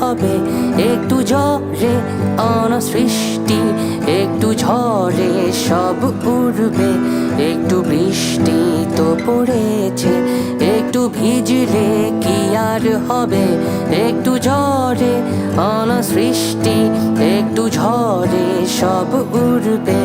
হবে একটু ঝড়ে অনাসৃষ্টি, একটু ঝড়ে সব উড়বে। একটু বৃষ্টি তো পড়েছে, একটু ভিজলে কি আর হবে। একটু ঝড়ে অনাসৃষ্টি, একটু ঝড়ে সব উড়বে।